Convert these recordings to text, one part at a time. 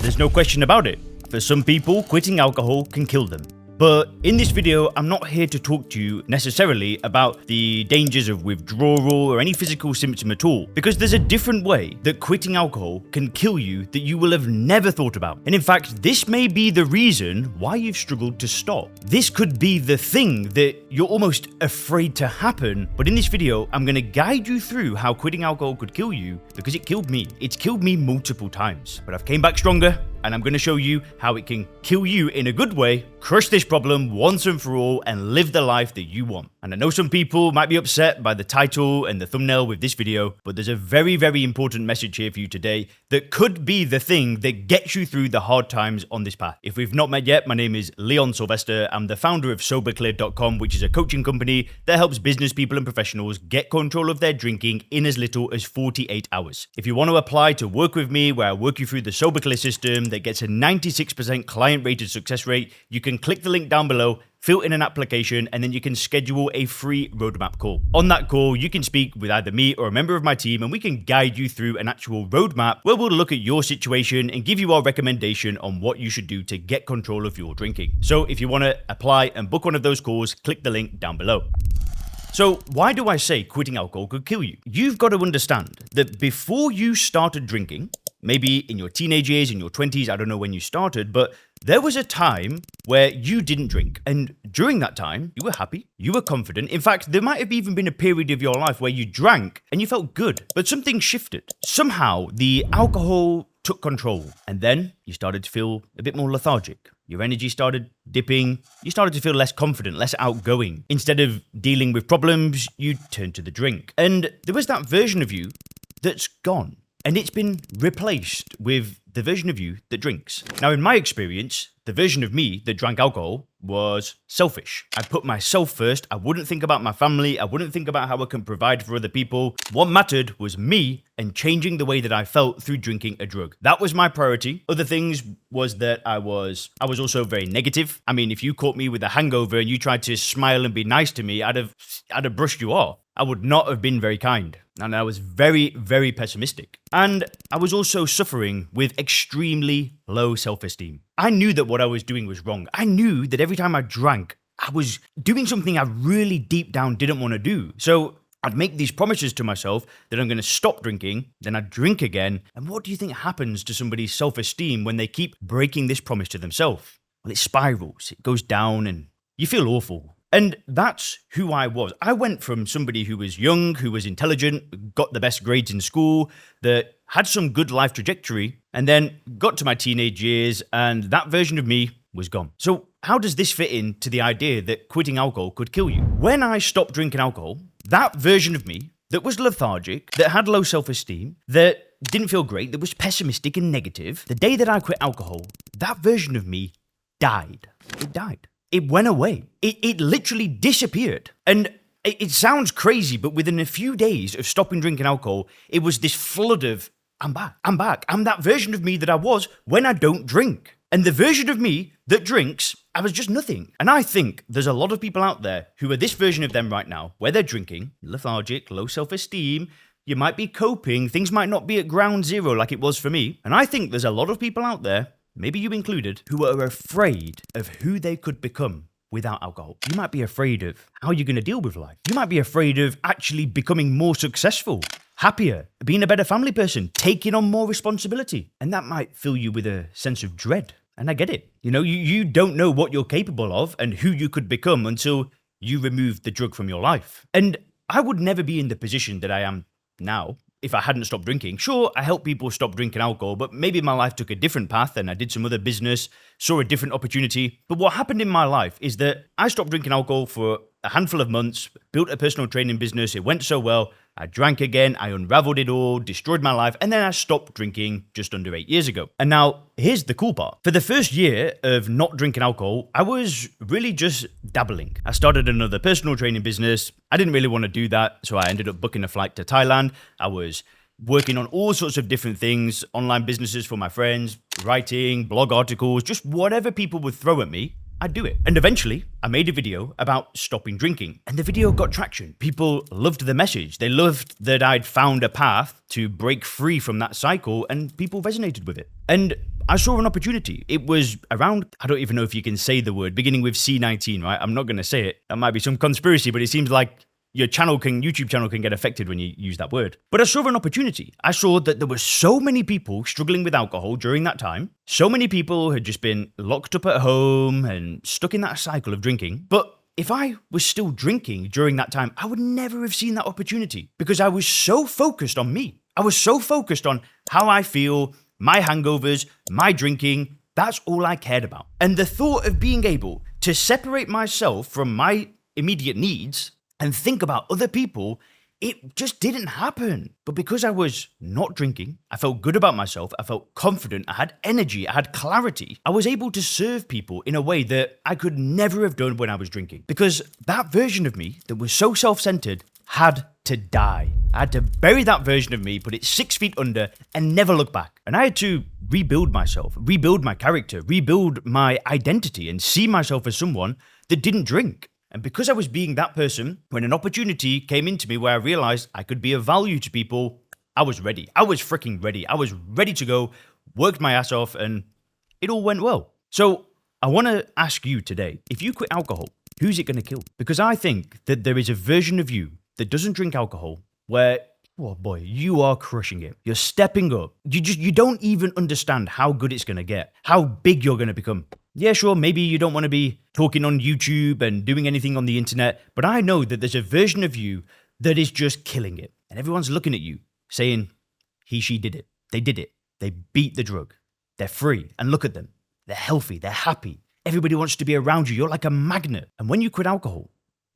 There's no question about it. For some people, quitting alcohol can kill them. But in this video, I'm not here to talk to you necessarily about the dangers of withdrawal or any physical symptom at all, because there's a different way that quitting alcohol can kill you that you will have never thought about. And in fact, this may be the reason why you've struggled to stop. This could be the thing that you're almost afraid to happen. But in this video, I'm going to guide you through how quitting alcohol could kill you, because it killed me. It's killed me multiple times, but I've came back stronger. And I'm going to show you how it can kill you in a good way, crush this problem once and for all, and live the life that you want. And I know some people might be upset by the title and the thumbnail with this video, but there's a very, very important message here for you today that could be the thing that gets you through the hard times on this path. If we've not met yet, my name is Leon Sylvester. I'm the founder of SoberClear.com, which is a coaching company that helps business people and professionals get control of their drinking in as little as 48 hours. If you want to apply to work with me, where I work you through the SoberClear system, that gets a 96% client rated success rate, you can click the link down below, fill in an application, and then you can schedule a free roadmap call. On that call, you can speak with either me or a member of my team, and we can guide you through an actual roadmap where we'll look at your situation and give you our recommendation on what you should do to get control of your drinking. So if you want to apply and book one of those calls, click the link down below. So why do I say quitting alcohol could kill you? You've got to understand that before you started drinking, maybe in your teenage years, in your 20s, I don't know when you started, but there was a time where you didn't drink. And during that time, you were happy, you were confident. In fact, there might have even been a period of your life where you drank and you felt good, but something shifted. Somehow the alcohol took control, and then you started to feel a bit more lethargic. Your energy started dipping. You started to feel less confident, less outgoing. Instead of dealing with problems, you turned to the drink. And there was that version of you that's gone. And it's been replaced with the version of you that drinks. Now, in my experience, the version of me that drank alcohol was selfish. I put myself first. I wouldn't think about my family. I wouldn't think about how I can provide for other people. What mattered was me and changing the way that I felt through drinking a drug. That was my priority. Other things was that I was also very negative. I mean, if you caught me with a hangover and you tried to smile and be nice to me, I'd have brushed you off. I would not have been very kind. And I was very, very pessimistic. And I was also suffering with extremely low self-esteem. I knew that what I was doing was wrong. I knew that every time I drank, I was doing something I really deep down didn't want to do. So I'd make these promises to myself that I'm going to stop drinking, then I'd drink again. And what do you think happens to somebody's self-esteem when they keep breaking this promise to themselves? Well, it spirals, it goes down, and you feel awful. And that's who I was. I went from somebody who was young, who was intelligent, got the best grades in school, that had some good life trajectory, and then got to my teenage years, and that version of me was gone. So how does this fit into the idea that quitting alcohol could kill you? When I stopped drinking alcohol, that version of me that was lethargic, that had low self-esteem, that didn't feel great, that was pessimistic and negative, the day that I quit alcohol, that version of me died. It died. It went away. It literally disappeared. And it sounds crazy, but within a few days of stopping drinking alcohol, it was this flood of, I'm back. I'm that version of me that I was when I don't drink. And the version of me that drinks, I was just nothing. And I think there's a lot of people out there who are this version of them right now, where they're drinking, lethargic, low self-esteem, you might be coping, things might not be at ground zero like it was for me. And I think there's a lot of people out there, maybe you included, who are afraid of who they could become without alcohol. You might be afraid of how you're going to deal with life. You might be afraid of actually becoming more successful, happier, being a better family person, taking on more responsibility. And that might fill you with a sense of dread. And I get it. You know, you don't know what you're capable of and who you could become until you remove the drug from your life. And I would never be in the position that I am now if I hadn't stopped drinking. Sure, I helped people stop drinking alcohol, but maybe my life took a different path and I did some other business, saw a different opportunity. But what happened in my life is that I stopped drinking alcohol for a handful of months, built a personal training business. It went so well. I drank again, I unraveled it all, destroyed my life, and then I stopped drinking just under 8 years ago. And now, here's the cool part. For the first year of not drinking alcohol, I was really just dabbling. I started another personal training business. I didn't really want to do that, so I ended up booking a flight to Thailand. I was working on all sorts of different things, online businesses for my friends, writing, blog articles, just whatever people would throw at me. I'd do it. And eventually, I made a video about stopping drinking. And the video got traction. People loved the message. They loved that I'd found a path to break free from that cycle, and people resonated with it. And I saw an opportunity. It was around, I don't even know if you can say the word, beginning with C19, right? I'm not going to say it. That might be some conspiracy, but it seems like your YouTube channel can get affected when you use that word. But I saw an opportunity. I saw that there were so many people struggling with alcohol during that time. So many people had just been locked up at home and stuck in that cycle of drinking. But if I was still drinking during that time, I would never have seen that opportunity because I was so focused on me. I was so focused on how I feel, my hangovers, my drinking. That's all I cared about. And the thought of being able to separate myself from my immediate needs and think about other people, it just didn't happen. But because I was not drinking, I felt good about myself, I felt confident, I had energy, I had clarity. I was able to serve people in a way that I could never have done when I was drinking. Because that version of me that was so self-centered had to die. I had to bury that version of me, put it 6 feet under, and never look back. And I had to rebuild myself, rebuild my character, rebuild my identity, and see myself as someone that didn't drink. And because I was being that person, when an opportunity came into me where I realized I could be of value to people, I was ready. I was freaking ready. I was ready to go, worked my ass off, and it all went well. So I want to ask you today, if you quit alcohol, who's it going to kill? Because I think that there is a version of you that doesn't drink alcohol where, oh boy, you are crushing it. You're stepping up. You don't even understand how good it's going to get, how big you're going to become. Yeah, sure, maybe you don't want to be talking on YouTube and doing anything on the internet, but I know that there's a version of you that is just killing it. And everyone's looking at you saying, he, she did it. They did it. They beat the drug. They're free. And look at them. They're healthy. They're happy. Everybody wants to be around you. You're like a magnet. And when you quit alcohol,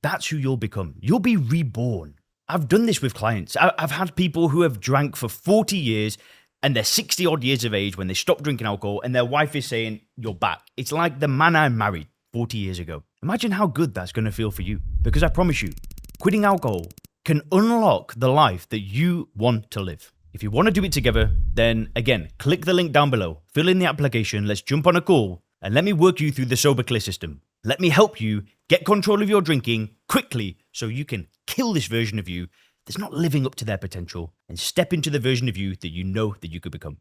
that's who you'll become. You'll be reborn. I've done this with clients. I've had people who have drank for 40 years and they're 60 odd years of age when they stop drinking alcohol and their wife is saying, you're back. It's like the man I married 40 years ago. Imagine how good that's going to feel for you. Because I promise you, quitting alcohol can unlock the life that you want to live. If you want to do it together, then again, click the link down below, fill in the application, let's jump on a call and let me work you through the Sober Clear system. Let me help you get control of your drinking quickly so you can kill this version of you that's not living up to their potential and step into the version of you that you know that you could become.